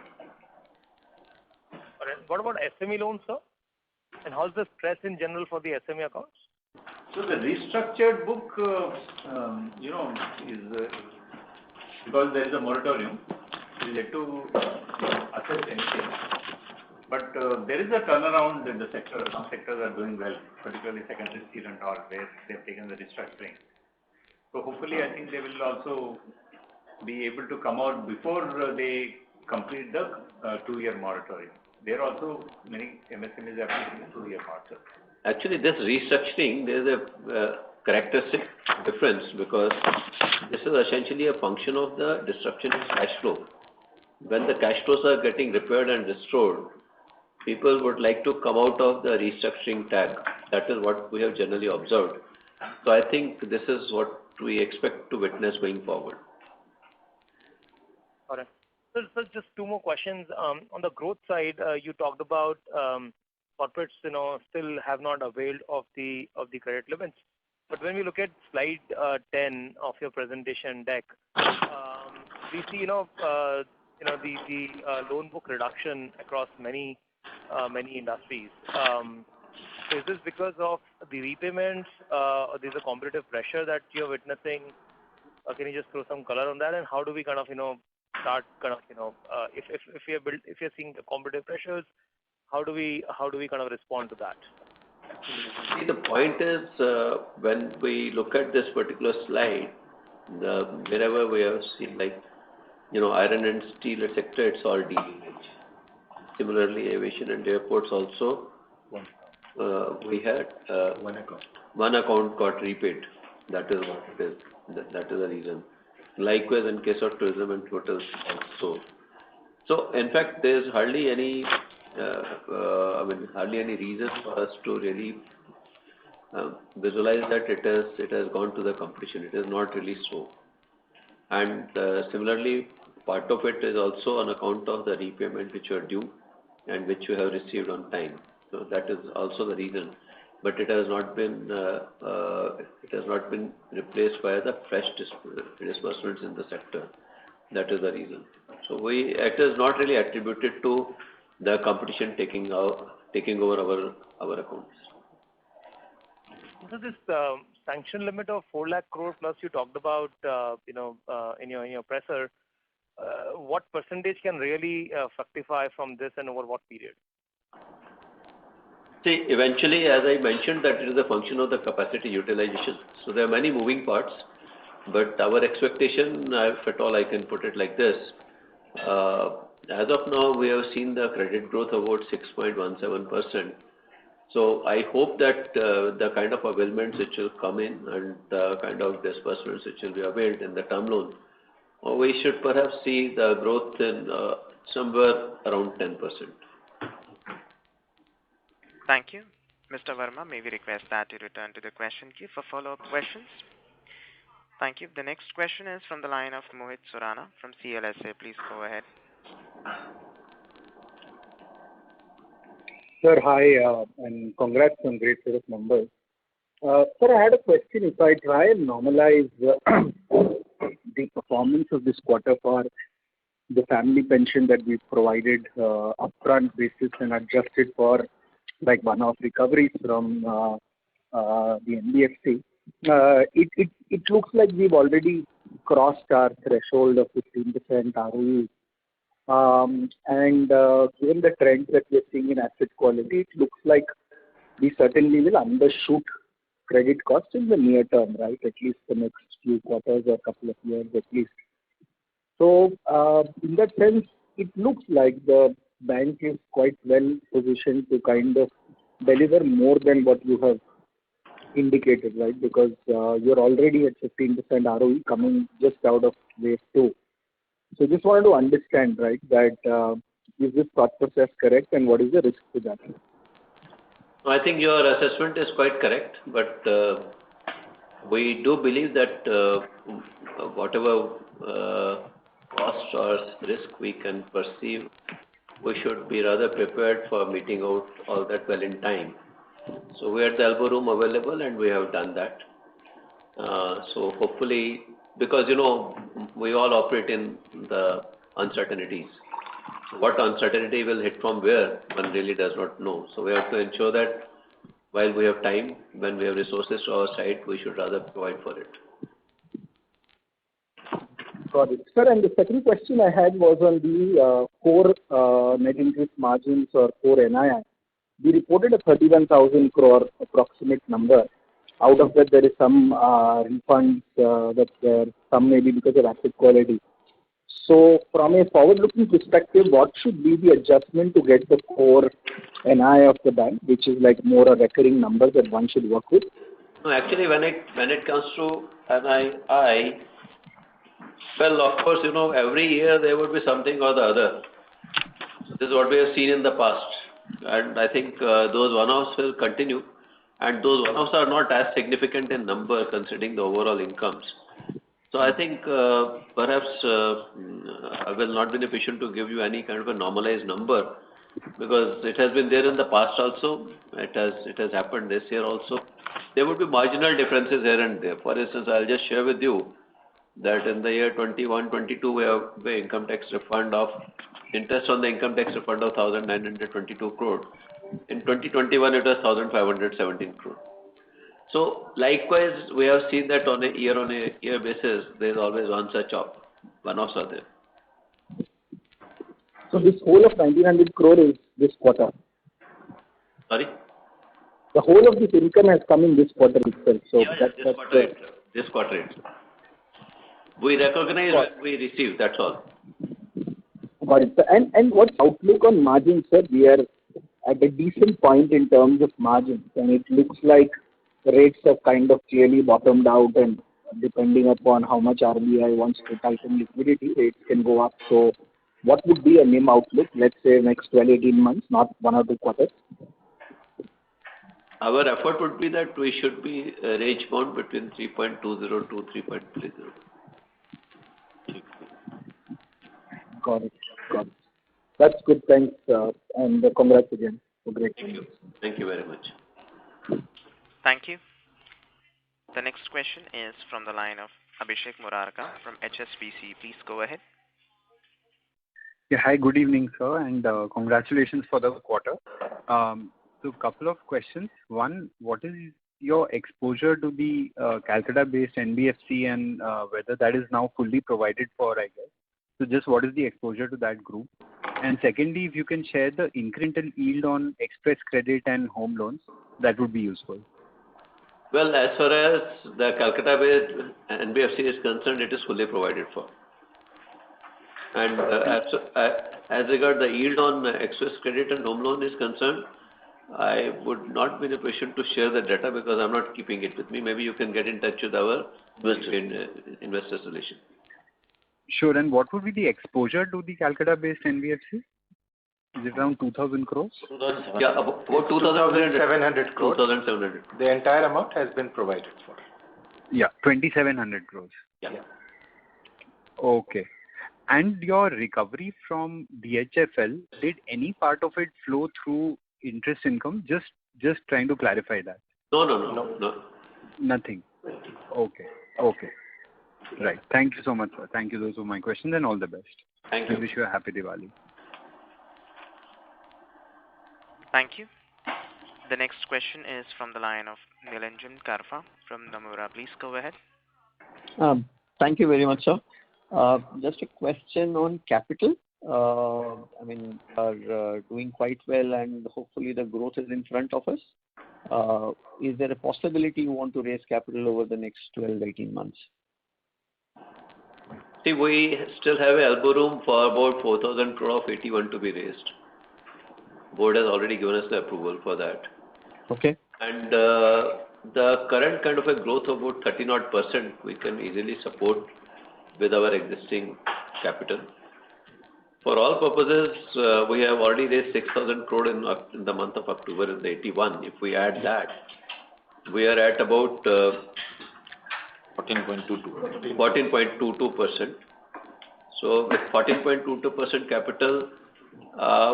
[SPEAKER 11] All right. What about SME loans, sir? And how's the stress in general for the SME accounts?
[SPEAKER 5] So the restructured book, is because there is a moratorium, we will yet to assess anything. But there is a turnaround in the sector. Some sectors are doing well, particularly secondary steel and all, where they have taken the restructuring. So hopefully, I think they will also be able to come out before they complete the 2-year moratorium. There are also many MSMEs are taking a 2-year moratorium.
[SPEAKER 3] Actually, this restructuring, there is a characteristic difference because this is essentially a function of the disruption in cash flow. When the cash flows are getting repaired and restored, people would like to come out of the restructuring tag. That is what we have generally observed. So I think this is what we expect to witness going forward.
[SPEAKER 11] All right. So just 2 more questions. On the growth side, you talked about corporates, still have not availed of the credit limits. But when we look at slide 10 of your presentation deck, we see the loan book reduction across many industries. So is this because of the repayments, or there's a competitive pressure that you're witnessing? Can you just throw some color on that? And how do we kind of start kind of if you're seeing the competitive pressures, how do we kind of respond to that?
[SPEAKER 3] See, the point is when we look at this particular slide, wherever we have seen iron and steel sector, it's all deleverage. Similarly, aviation and airports also, we had one account got repaid. That is what it is. That is the reason. Likewise, in case of tourism and hotels also. So, in fact, there is hardly any reason for us to really visualize that it has gone to the competition. It is not really so. And similarly, part of it is also on account of the repayment which are due and which you have received on time. So that is also the reason. But it has not been replaced by the fresh disbursements in the sector. That is the reason. So it is not really attributed to the competition taking over our accounts.
[SPEAKER 11] So this sanction limit of 4 lakh crore plus you talked about, in your presser, what percentage can really fructify from this and over what period?
[SPEAKER 3] See, eventually, as I mentioned, that it is a function of the capacity utilization. So there are many moving parts, but our expectation, if at all I can put it like this, as of now, we have seen the credit growth about 6.17%. So I hope that the kind of availments which will come in and the kind of disbursements which will be availed in the term loan, we should perhaps see the growth in somewhere around 10%.
[SPEAKER 1] Thank you. Mr. Verma, may we request that you return to the question queue for follow-up questions? Thank you. The next question is from the line of Mohit Surana from CLSA. Please go ahead.
[SPEAKER 13] Sir, hi, and congrats on great set of numbers. Sir, I had a question. If I try and normalize the performance of this quarter for the family pension that we provided upfront basis and adjusted for like one-off recoveries from the NBFC, it looks like we've already crossed our threshold of 15% ROE. Given the trends that we're seeing in asset quality, it looks like we certainly will undershoot credit costs in the near term, right? At least the next few quarters or couple of years at least. So, in that sense, it looks like the bank is quite well positioned to kind of deliver more than what you have indicated, right? Because you're already at 15% ROE coming just out of wave 2. So just wanted to understand, right, that is this thought process correct and what is the risk to that?
[SPEAKER 3] I think your assessment is quite correct, but we do believe that whatever cost or risk we can perceive, we should be rather prepared for meeting out all that well in time. So we had the elbow room available and we have done that. So hopefully, because we all operate in the uncertainties. So what uncertainty will hit from where, one really does not know. So we have to ensure that while we have time, when we have resources to our side, we should rather provide for it.
[SPEAKER 13] Got it. Sir, and the second question I had was on the core net interest margins or core NII. We reported a 31,000 crore approximate number. Out of that, there is some refunds that there, some maybe because of asset quality. So from a forward-looking perspective, what should be the adjustment to get the core NII of the bank, which is like more a recurring number that one should work with?
[SPEAKER 3] No, actually, when it comes to NII, well, of course, every year there would be something or the other. So this is what we have seen in the past. And I think those one-offs will continue. And those one-offs are not as significant in number considering the overall incomes. So I think perhaps I will not be in a position to give you any kind of a normalized number because it has been there in the past also. It has happened this year also. There would be marginal differences here and there. For instance, I'll just share with you that in the year 21-22 we have the income tax refund of interest on the income tax refund of 1,922 crore. In 2021 it was 1,517 crore. So likewise we have seen that on a year basis there is always one such one-offs are there.
[SPEAKER 13] So this whole of 1,900 crore is this quarter?
[SPEAKER 3] Sorry?
[SPEAKER 13] The whole of this income has come in this quarter itself. So
[SPEAKER 3] yeah, this quarter itself. We recognize what we receive, that's all.
[SPEAKER 13] Got it. And what outlook on margins, sir? We are at a decent point in terms of margins, and it looks like the rates have kind of clearly bottomed out, and depending upon how much RBI wants to tighten liquidity, rates can go up. So what would be a NIM outlook, let's say next 12-18 months, not 1 or 2 quarters?
[SPEAKER 3] Our effort would be that we should be range bound between 3.20 to 3.30.
[SPEAKER 13] Got it. That's good. Thanks. And congrats again for great.
[SPEAKER 3] Thank you. Thank you very much.
[SPEAKER 1] Thank you. The next question is from the line of Abhishek Murarka from HSBC. Please go ahead.
[SPEAKER 14] Yeah, hi, good evening, sir, and congratulations for the quarter. So couple of questions. One, what is your exposure to the Calcutta-based NBFC and whether that is now fully provided for, I guess? So just what is the exposure to that group? And secondly, if you can share the incremental yield on Express Credit and home loans, that would be useful.
[SPEAKER 3] Well, as far as the Calcutta-based NBFC is concerned, it is fully provided for. And as regard the yield on Express Credit and home loan is concerned, I would not be in a position to share the data because I'm not keeping it with me. Maybe you can get in touch with our investor relation.
[SPEAKER 14] Sure. And what would be the exposure to the Calcutta-based NBFC? Is it around 2,000 crores?
[SPEAKER 3] Yeah, about
[SPEAKER 9] 2,700 crores.
[SPEAKER 3] 2,700.
[SPEAKER 9] The entire amount has been provided for.
[SPEAKER 14] Yeah, 2,700 crores.
[SPEAKER 3] Yeah.
[SPEAKER 14] Okay. And your recovery from DHFL, did any part of it flow through interest income? Just trying to clarify that.
[SPEAKER 3] No.
[SPEAKER 14] Nothing. Okay. Right. Thank you so much, sir. Thank you. Those were my questions, and all the best.
[SPEAKER 3] Thank you.
[SPEAKER 14] I wish you a happy Diwali.
[SPEAKER 1] Thank you. The next question is from the line of Nilanjan Karfa from Nomura. Please go ahead.
[SPEAKER 15] Thank you very much, sir. Just a question on capital. Are doing quite well, and hopefully the growth is in front of us. Is there a possibility you want to raise capital over the next 12-18 months?
[SPEAKER 3] See, we still have elbow room for about 4,000 crore of AT1 to be raised. Board has already given us the approval for that.
[SPEAKER 15] Okay.
[SPEAKER 3] And the current kind of a growth of about 30% we can easily support with our existing capital. For all purposes, we have already raised 6,000 crore in the month of October in the AT1. If we add that, we are at about 14.22%. So with 14.22% capital,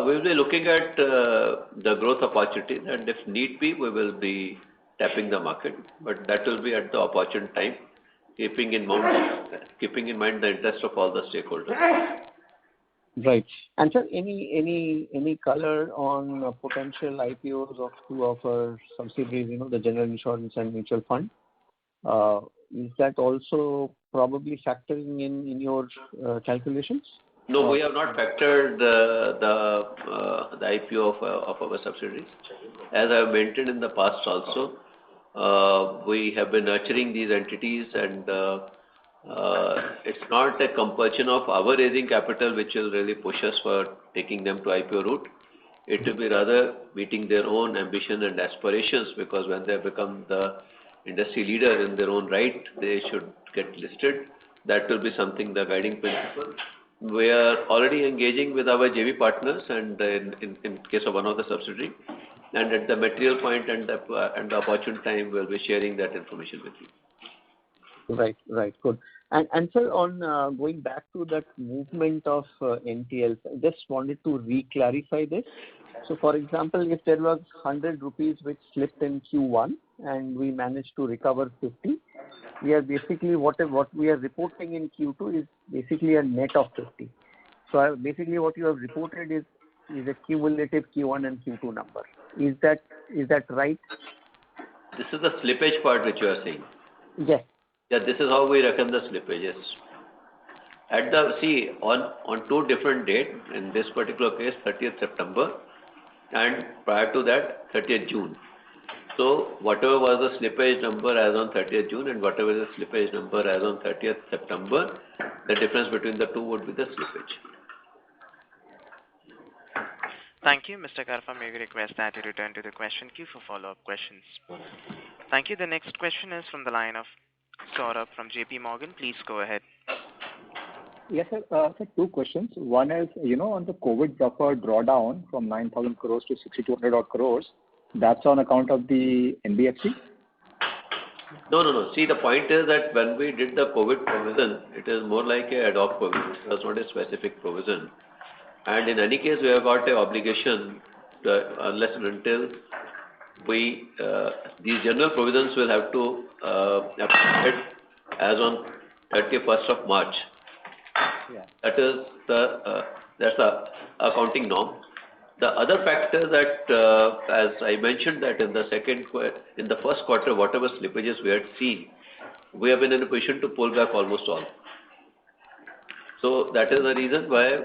[SPEAKER 3] we will be looking at the growth opportunity, and if need be, we will be tapping the market. But that will be at the opportune time, keeping in mind the interest of all the stakeholders.
[SPEAKER 15] Right. And sir, any color on potential IPOs of two of our subsidiaries, the general insurance and mutual fund? Is that also probably factoring in your calculations?
[SPEAKER 3] No, we have not factored the IPO of our subsidiaries. As I have maintained in the past also, we have been nurturing these entities, and it's not a compulsion of our raising capital which will really push us for taking them to IPO route. It will be rather meeting their own ambition and aspirations, because when they become the industry leader in their own right, they should get listed. That will be something, the guiding principle. We are already engaging with our JV partners, and in case of one of the subsidiary, and at the material point and the opportune time, we'll be sharing that information with you.
[SPEAKER 15] Right, good. And sir, on going back to that movement of NPLs, I just wanted to re-clarify this. So, for example, if there was 100 rupees which slipped in Q1 and we managed to recover 50, we are basically what we are reporting in Q2 is basically a net of 50. So basically what you have reported is a cumulative Q1 and Q2 number. Is that right?
[SPEAKER 3] This is the slippage part which you are saying.
[SPEAKER 15] Yes.
[SPEAKER 3] Yeah, this is how we reckon the slippages. On two different dates, in this particular case, 30th September, and prior to that, 30th June. So whatever was the slippage number as on 30th June and whatever is the slippage number as on 30th September, the difference between the two would be the slippage.
[SPEAKER 1] Thank you, Mr. Karfa. May we request that you return to the question queue for follow-up questions. Thank you. The next question is from the line of Saurabh from JP Morgan. Please go ahead.
[SPEAKER 13] Yes, sir. Sir, two questions. One is, on the COVID buffer drawdown from 9,000 crores to 6,200 odd crores, that's on account of the NBFC?
[SPEAKER 3] No. See, the point is that when we did the COVID provision, it is more like a ad hoc provision. It was not a specific provision. And in any case, we have got an obligation, unless and until these general provisions will have to apply as on 31st of March. Yeah. That's the accounting norm. The other factor that, as I mentioned, that in the first quarter, whatever slippages we had seen, we have been in a position to pull back almost all. So that is the reason why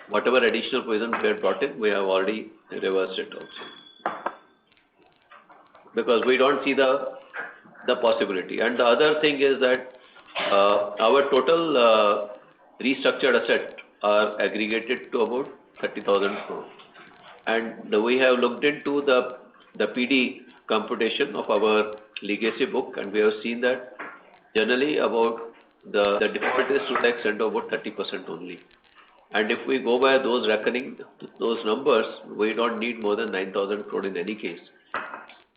[SPEAKER 3] whatever additional provision we had brought in, we have already reversed it also. Because we don't see the possibility. And the other thing is that our total restructured asset are aggregated to about 30,000 crore. And we have looked into the PD computation of our legacy book, and we have seen that generally about the default is to the extent of about 30% only. And if we go by those reckoning, those numbers, we don't need more than 9,000 crore in any case.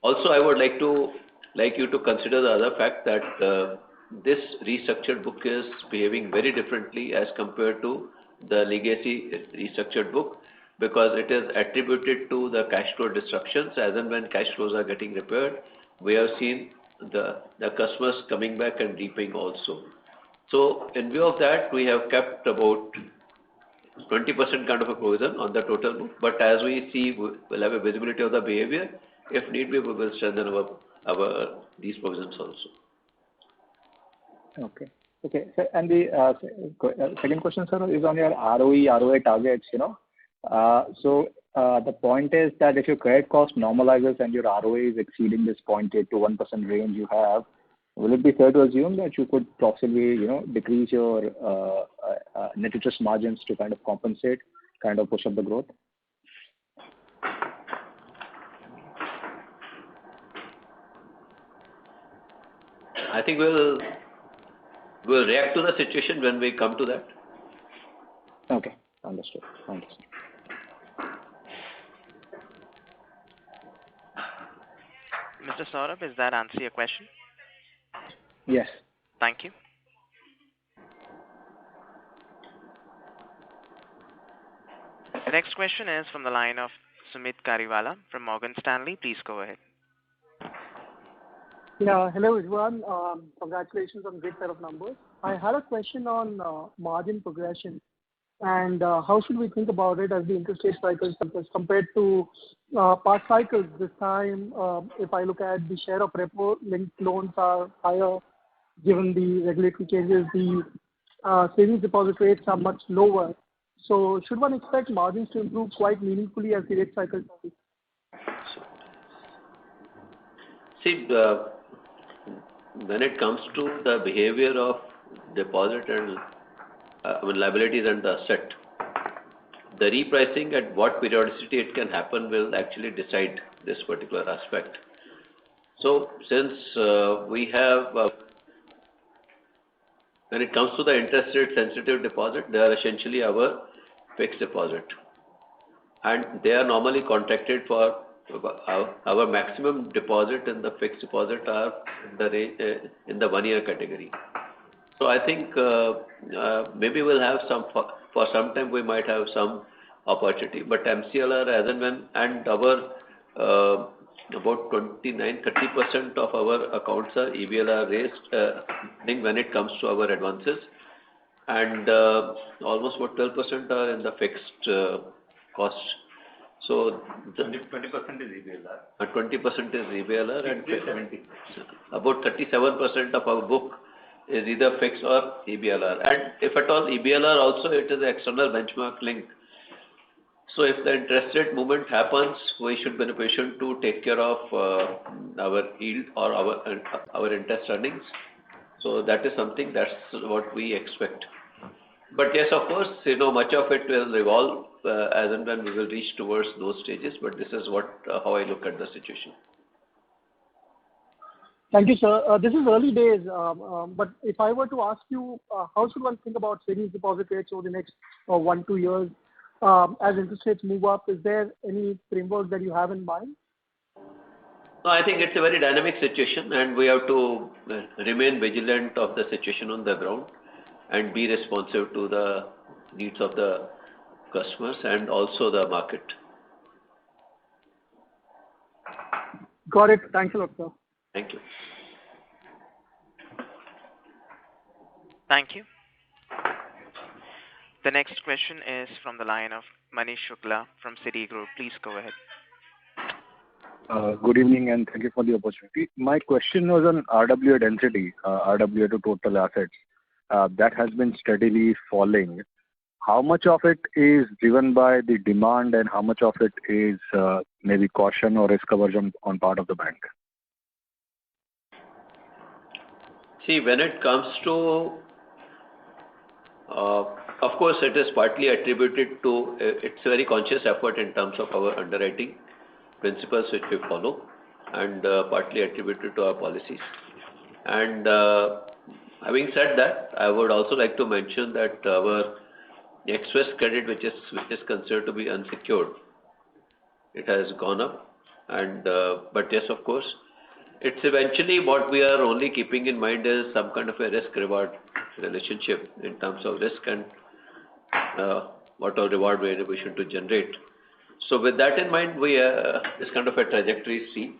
[SPEAKER 3] Also, I would like you to consider the other fact that this restructured book is behaving very differently as compared to the legacy restructured book, because it is attributed to the cash flow disruptions. As and when cash flows are getting repaired, we have seen the customers coming back and repaying also. So in view of that, we have kept about 20% kind of a provision on the total book. But as we see, we'll have a visibility of the behavior. If need be, we will strengthen our these provisions also.
[SPEAKER 13] Okay. Okay. So, and the second question, sir, is on your ROA targets. The point is that if your credit cost normalizes and your ROA is exceeding this 0.8 to 1% range you have, will it be fair to assume that you could possibly, decrease your net interest margins to kind of compensate, kind of push up the growth?
[SPEAKER 3] I think we'll react to the situation when we come to that.
[SPEAKER 13] Okay, understood. Thank you, sir.
[SPEAKER 1] Mr. Saurabh, does that answer your question?
[SPEAKER 13] Yes.
[SPEAKER 1] Thank you. The next question is from the line of Sumit Kariwala from Morgan Stanley. Please go ahead.
[SPEAKER 16] Yeah, hello everyone. Congratulations on great set of numbers. I had a question on margin progression and how should we think about it as the interest rate cycles compared to past cycles. This time, if I look at the share of repo linked loans are higher, given the regulatory changes, the savings deposit rates are much lower. So should one expect margins to improve quite meaningfully as the rate cycle goes?
[SPEAKER 3] See, when it comes to the behavior of deposit and liabilities and the asset, the repricing at what periodicity it can happen will actually decide this particular aspect. So since we have, when it comes to the interest rate sensitive deposit, they are essentially our fixed deposit. And they are normally contracted for our maximum deposit in the fixed deposit are in the 1 year category. So I think maybe we'll have for some time we might have some opportunity, but MCLR as and when, and our about 29-30% of our accounts are EBLR raised when it comes to our advances, and almost about 12% are in the fixed cost. So
[SPEAKER 5] 20% is EBLR.
[SPEAKER 3] 20% is EBLR, and
[SPEAKER 5] 70.
[SPEAKER 3] About 37% of our book is either fixed or EBLR. And if at all EBLR also, it is an external benchmark link. So if the interest rate movement happens, we should be in a position to take care of our yield or our interest earnings. So that is something, that's what we expect. But yes, of course, much of it will revolve as and when we will reach towards those stages. But this is how I look at the situation.
[SPEAKER 16] Thank you, sir. This is early days, but if I were to ask you, how should one think about savings deposit rates over the next 1-2 years as interest rates move up? Is there any framework that you have in mind?
[SPEAKER 3] No, I think it's a very dynamic situation, and we have to remain vigilant of the situation on the ground and be responsive to the needs of the customers and also the market.
[SPEAKER 16] Got it. Thanks a lot, sir.
[SPEAKER 3] Thank you.
[SPEAKER 1] Thank you. The next question is from the line of Manish Shukla from Citigroup. Please go ahead.
[SPEAKER 13] Good evening and thank you for the opportunity. My question was on RWA density, RWA to total assets. that has been steadily falling. How much of it is driven by the demand and how much of it is maybe caution or risk aversion on part of the bank?
[SPEAKER 3] See, when it comes to, of course, it is partly attributed to, it's a very conscious effort in terms of our underwriting principles which we follow, and partly attributed to our policies. And having said that, I would also like to mention that our Express Credit, which is considered to be unsecured, it has gone up. And but yes, of course, it's eventually what we are only keeping in mind is some kind of a risk-reward relationship in terms of risk and what our reward we are in a position to generate. So with that in mind, we this kind of a trajectory see.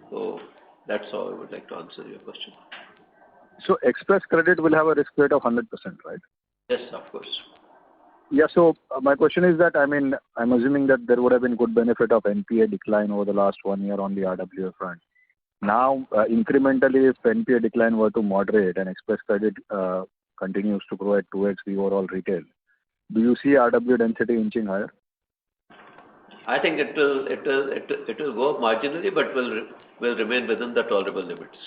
[SPEAKER 3] So that's how I would like to answer your question.
[SPEAKER 13] So Express Credit will have a risk rate of 100%, right?
[SPEAKER 3] Yes, of course.
[SPEAKER 13] Yeah, so my question is that, I mean, I'm assuming that there would have been good benefit of NPA decline over the last 1 year on the RWA front. Now, incrementally, if NPA decline were to moderate and Express Credit continues to grow at 2x the overall retail, do you see RWA density inching higher?
[SPEAKER 3] I think it will go up marginally, but will remain within the tolerable limits.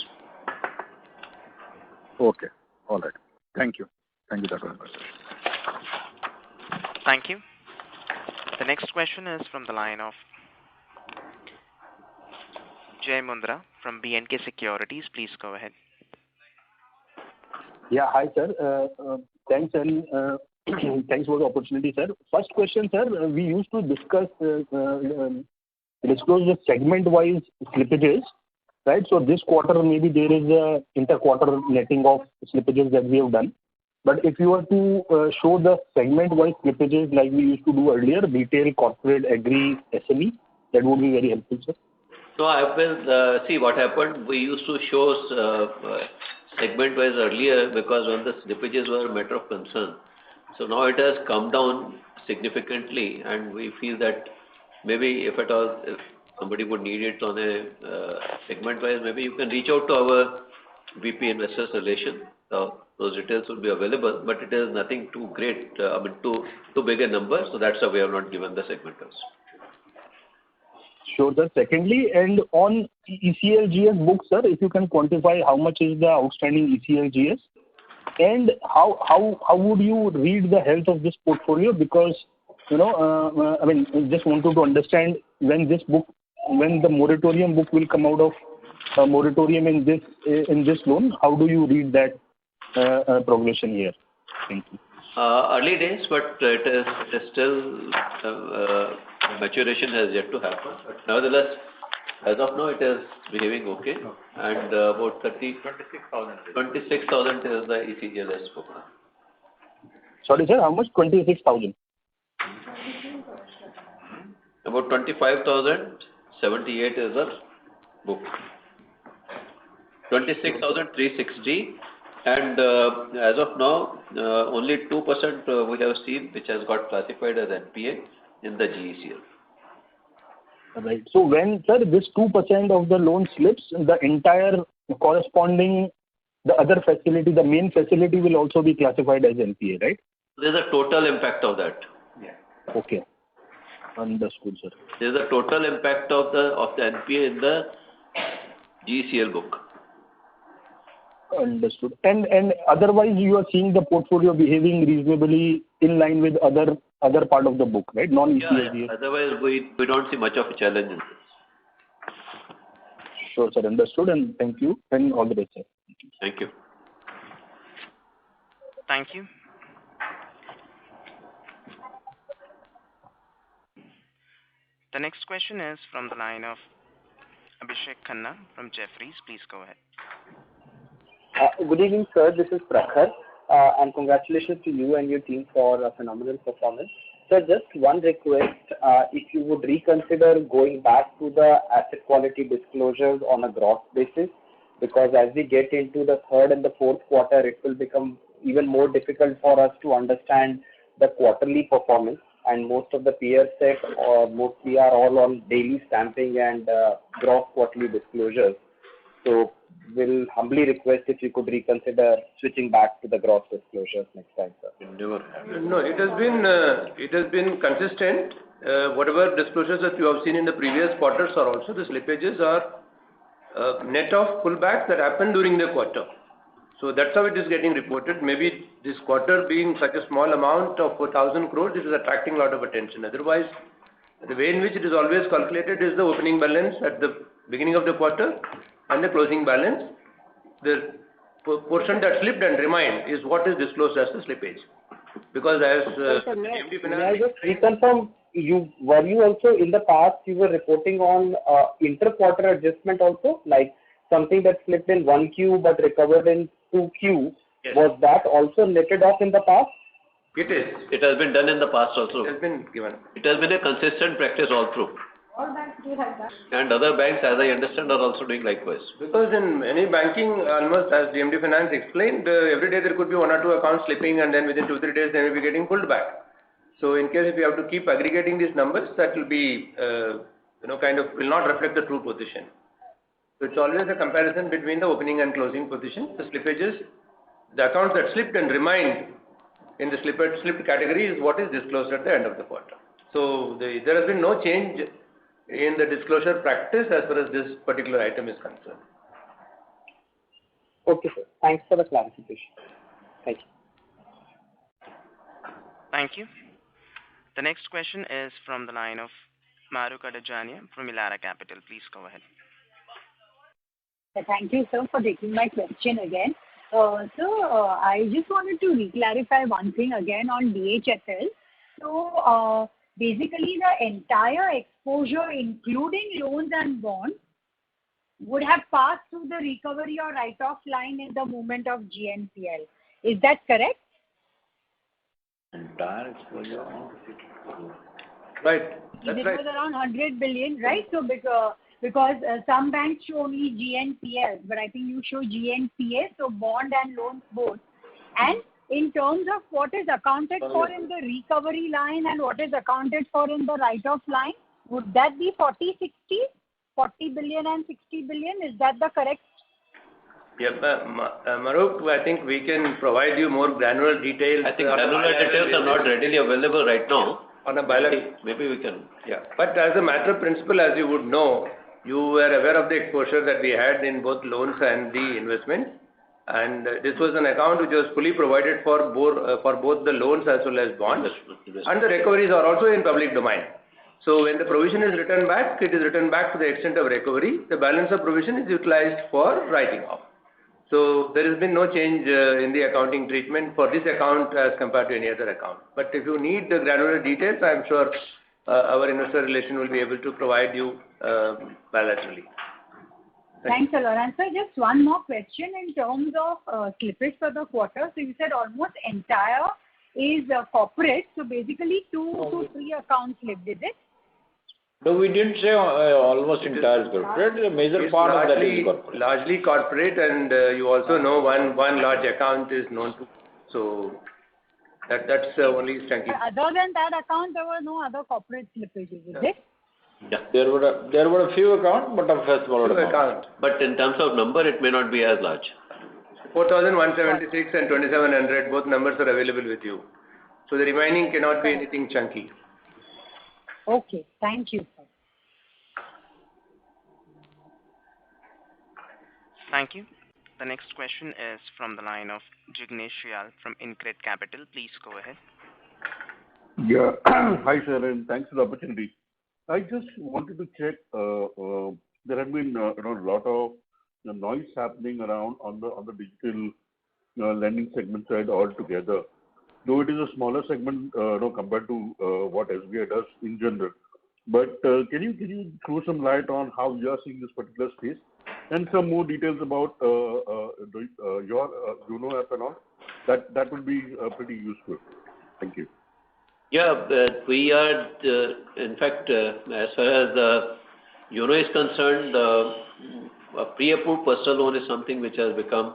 [SPEAKER 13] Okay, all right. Thank you. Thank you, Dr.
[SPEAKER 1] Thank you. The next question is from the line of Jay Mundra from B&K Securities. Please go ahead.
[SPEAKER 17] Yeah, hi sir. Thanks and thanks for the opportunity, sir. First question, sir. We used to discuss disclose the segment-wise slippages, right? So this quarter maybe there is a inter-quarter netting of slippages that we have done. But if you were to show the segment-wise slippages like we used to do earlier, retail, corporate, agri, SME, that would be very helpful, sir.
[SPEAKER 3] So I will see what happened. We used to show segment-wise earlier because when the slippages were a matter of concern. So now it has come down significantly, and we feel that maybe if at all, if somebody would need it on a segment-wise, maybe you can reach out to our VP Investors Relations. Those details will be available, but it is nothing too great, too big a number, so that's why we have not given the segment-wise.
[SPEAKER 17] Sure, sir. Secondly, and on ECLGS book, sir, if you can quantify how much is the outstanding ECLGS, and how would you read the health of this portfolio? Because I mean, just wanted to understand when the moratorium book will come out of moratorium in this loan. How do you read that progression here? Thank you.
[SPEAKER 3] Early days, but it is still maturation has yet to happen. But nevertheless, as of now, it is behaving okay. And about 26,000 is the ECLGS book.
[SPEAKER 17] Sorry, sir, how much? 26,000?
[SPEAKER 3] About 25,078 is the book. 26,360. And as of now, only 2% we have seen which has got classified as NPA in the GECL.
[SPEAKER 17] Right. So when, sir, this 2% of the loan slips, the entire corresponding, the other facility, the main facility will also be classified as NPA, right?
[SPEAKER 3] There's a total impact of that.
[SPEAKER 17] Yeah. Okay. Understood, sir.
[SPEAKER 3] There's a total impact of the NPA in the GECL book.
[SPEAKER 17] Understood. And otherwise, you are seeing the portfolio behaving reasonably in line with other part of the book, right? Non-ECLGS.
[SPEAKER 3] Yeah. Otherwise, we don't see much of a challenge in this.
[SPEAKER 17] Sure, sir. Understood. And thank you. And all the best, sir.
[SPEAKER 3] Thank you.
[SPEAKER 1] Thank you. The next question is from the line of Abhishek Khanna from Jefferies. Please go ahead.
[SPEAKER 18] Good evening, sir. This is Prakhar, and congratulations to you and your team for a phenomenal performance. Sir, just one request, if you would reconsider going back to the asset quality disclosures on a gross basis, because as we get into the third and the fourth quarter, it will become even more difficult for us to understand the quarterly performance, and most of the peer set mostly are all on daily stamping and gross quarterly disclosures. So we'll humbly request if you could reconsider switching back to the gross disclosures next time, sir.
[SPEAKER 12] No, it has been consistent. Whatever disclosures that you have seen in the previous quarters are also the slippages are net of pullbacks that happened during the quarter. So that's how it is getting reported. Maybe this quarter being such a small amount of 4,000 crores, it is attracting a lot of attention. Otherwise, the way in which it is always calculated is the opening balance at the beginning of the quarter and the closing balance. The portion that slipped and remained is what is disclosed as the slippage. Because as MD
[SPEAKER 18] May I just reconfirm, were you also in the past, you were reporting on inter-quarter adjustment also, like something that slipped in 1Q but recovered in 2Q,
[SPEAKER 12] yes.
[SPEAKER 18] Was that also netted off in the past?
[SPEAKER 12] It is.
[SPEAKER 3] It has been done in the past also.
[SPEAKER 12] It has been given.
[SPEAKER 3] It has been a consistent practice all through.
[SPEAKER 4] All banks do have that.
[SPEAKER 3] And other banks, as I understand, are also doing likewise.
[SPEAKER 12] Because in any banking, almost as DMD Finance explained, every day there could be 1 or 2 accounts slipping, and then within 2-3 days they will be getting pulled back. So in case if you have to keep aggregating these numbers, that will be, will not reflect the true position. So it's always a comparison between the opening and closing position. The slippages, the accounts that slipped and remained in the slipped category is what is disclosed at the end of the quarter. So there has been no change in the disclosure practice as far as this particular item is concerned.
[SPEAKER 18] Okay, sir. Thanks for the clarification. Thank you.
[SPEAKER 1] Thank you. The next question is from the line of Mahrukh Adajania from Elara Capital. Please go ahead.
[SPEAKER 4] Thank you, sir, for taking my question again. I just wanted to re-clarify one thing again on DHFL. So, basically the entire exposure, including loans and bonds, would have passed through the recovery or write-off line in the movement of GNPL. Is that correct?
[SPEAKER 6] Entire exposure.
[SPEAKER 12] Right. That's
[SPEAKER 4] it
[SPEAKER 12] right.
[SPEAKER 4] was around 100 billion, right? So because some banks show only GNPL, but I think you show GNPA, so bond and loans both. And in terms of what is accounted for in the recovery line and what is accounted for in the write-off line, would that be 40 billion and 60 billion? Is that the correct?
[SPEAKER 12] Yes, Mahrukh, I think we can provide you more granular details.
[SPEAKER 3] I think granular details are not readily available right now.
[SPEAKER 12] On a bilateral.
[SPEAKER 3] Maybe we can.
[SPEAKER 12] Yeah. But as a matter of principle, as you would know, you were aware of the exposure that we had in both loans and the investments. And this was an account which was fully provided for both the loans as well as bonds. And the recoveries are also in public domain. So when the provision is returned back, it is returned back to the extent of recovery. The balance of provision is utilized for writing off. So there has been no change in the accounting treatment for this account as compared to any other account. But if you need the granular details, I am sure our investor relation will be able to provide you bilaterally.
[SPEAKER 4] Thanks a lot. And sir, just one more question in terms of slippage for the quarter. So you said almost entire is corporate. So basically 2 to 3 accounts slipped, is it?
[SPEAKER 6] No, we didn't say almost entire corporate. The major part of that is corporate.
[SPEAKER 12] Largely corporate, and you also know one large account is known to. So that's only chunky.
[SPEAKER 4] Other than that account, there were no other corporate slippages, is it?
[SPEAKER 3] Yeah.
[SPEAKER 6] There were a few accounts, but of a smaller amount.
[SPEAKER 3] But in terms of number, it may not be as large.
[SPEAKER 12] 4,176 and 2,700, both numbers are available with you. So the remaining cannot be anything chunky.
[SPEAKER 4] Okay, thank you, sir.
[SPEAKER 1] Thank you. The next question is from the line of Jignesh Shial from InCred Capital. Please go ahead.
[SPEAKER 19] Yeah. Hi, sir, and thanks for the opportunity. I just wanted to check, there had been a lot of noise happening around on the digital lending segment side altogether. Though it is a smaller segment compared to what SBI does in general. But can you throw some light on how you are seeing this particular space and some more details about your YONO app and all? That would be pretty useful. Thank you.
[SPEAKER 3] Yeah, we are, in fact, as far as the YONO is concerned, a pre-approved personal loan is something which has become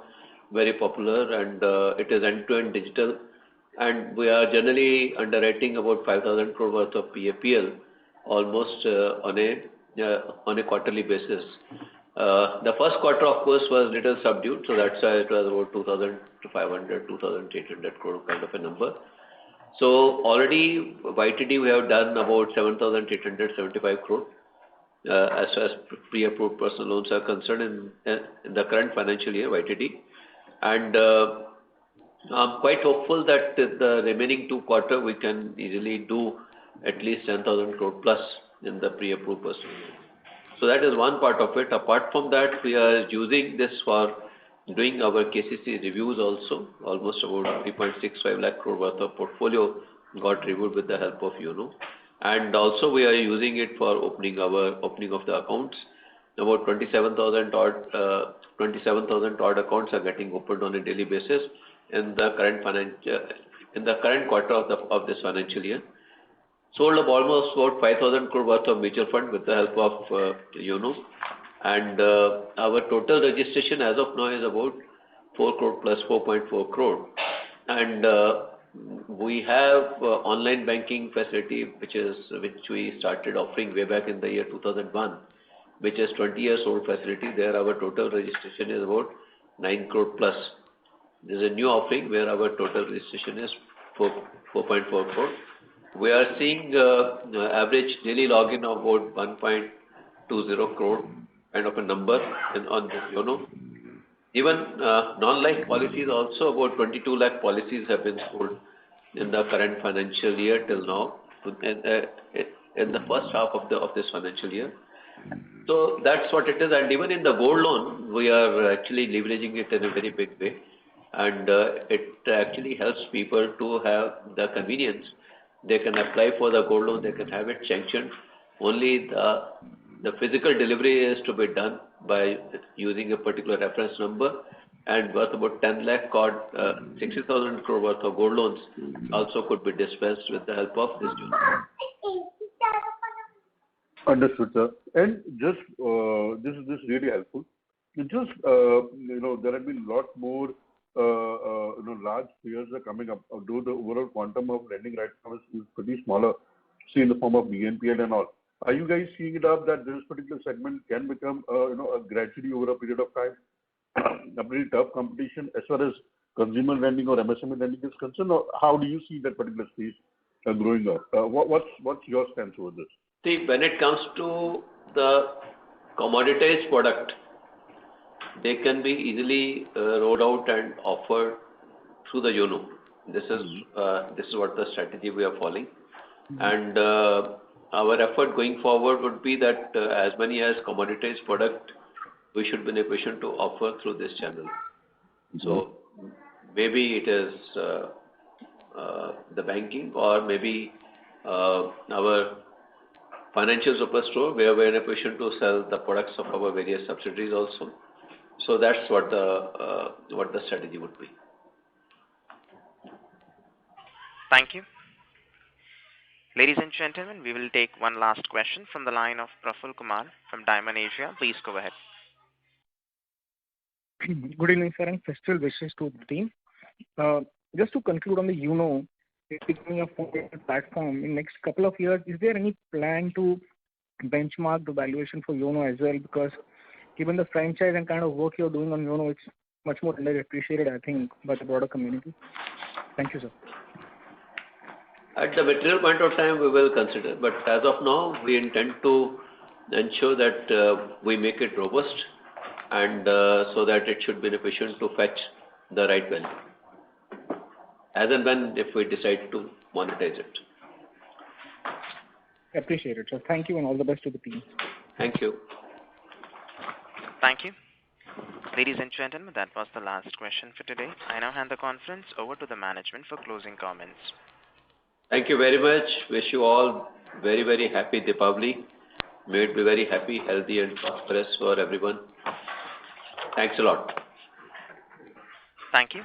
[SPEAKER 3] very popular, and it is end-to-end digital. And we are generally underwriting about 5,000 crore worth of PAPL almost on a quarterly basis. The first quarter, of course, was little subdued, so that's why it was about 2,500, 2,800 crore kind of a number. So already YTD we have done about 7,875 crore as far as pre-approved personal loans are concerned in the current financial year YTD, and I'm quite hopeful that the remaining 2 quarters we can easily do at least 10,000 crore plus in the pre-approved personal loans. So that is one part of it. Apart from that, we are using this for doing our KCC reviews also. Almost about 3.65 lakh crore worth of portfolio got reviewed with the help of YONO. And also we are using it for opening of the accounts. About 27,000 odd accounts are getting opened on a daily basis in the current quarter of this financial year. Sold up almost about 5,000 crore worth of mutual fund with the help of YONO, and our total registration as of now is about 4 crore plus 4.4 crore, and we have online banking facility which we started offering way back in the year 2001, which is 20 years old facility. There our total registration is about 9 crore plus. This is a new offering where our total registration is 4.4 crore. We are seeing average daily login of about 1.20 crore kind of a number on this YONO. Even non-life policies also, about 22 lakh policies have been sold in the current financial year till now, in the first half of this financial year. So that's what it is. And even in the gold loan, we are actually leveraging it in a very big way. And it actually helps people to have the convenience. They can apply for the gold loan, they can have it sanctioned. Only the physical delivery is to be done by using a particular reference number, and worth about 10 lakh odd, 60,000 crore worth of gold loans also could be dispensed with the help of this unit.
[SPEAKER 19] Understood, sir. And just this is really helpful. Just there have been a lot more large players are coming up. Although the overall quantum of lending right now is pretty smaller, say in the form of BNPL and all. Are you guys seeing it up that this particular segment can become gradually over a period of time a pretty tough competition as far as consumer lending or MSME lending is concerned? Or how do you see that particular space growing up? What's your stance over this?
[SPEAKER 3] See, when it comes to the commoditized product, they can be easily rolled out and offered through the YONO. This is what the strategy we are following, and our effort going forward would be that as many as commoditized product we should be in a position to offer through this channel. So maybe it is the banking, or maybe our financial superstore where we are in a position to sell the products of our various subsidiaries also. So that's what the strategy would be.
[SPEAKER 1] Thank you. Ladies and gentlemen, we will take one last question from the line of Praful Kumar from Diamond Asia. Please go ahead.
[SPEAKER 20] Good evening, sir, and festival wishes to the team. Just to conclude on the YONO, it's becoming a forward platform in next couple of years. Is there any plan to benchmark the valuation for YONO as well? Because given the franchise and kind of work you're doing on YONO, it's much more appreciated, I think, by the broader community. Thank you, sir.
[SPEAKER 3] At the material point of time, we will consider, but as of now, we intend to ensure that we make it robust, and so that it should be in a position to fetch the right value, as and when if we decide to monetize it.
[SPEAKER 20] Appreciate it, sir. Thank you, and all the best to the team.
[SPEAKER 3] Thank you.
[SPEAKER 1] Thank you. Ladies and gentlemen, that was the last question for today. I now hand the conference over to the management for closing comments.
[SPEAKER 3] Thank you very much. Wish you all very, very happy Deepavali. May it be very happy, healthy and prosperous for everyone. Thanks a lot.
[SPEAKER 1] Thank you.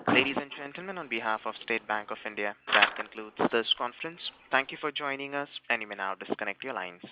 [SPEAKER 1] Ladies and gentlemen, on behalf of State Bank of India, that concludes this conference. Thank you for joining us, and you may now disconnect your lines.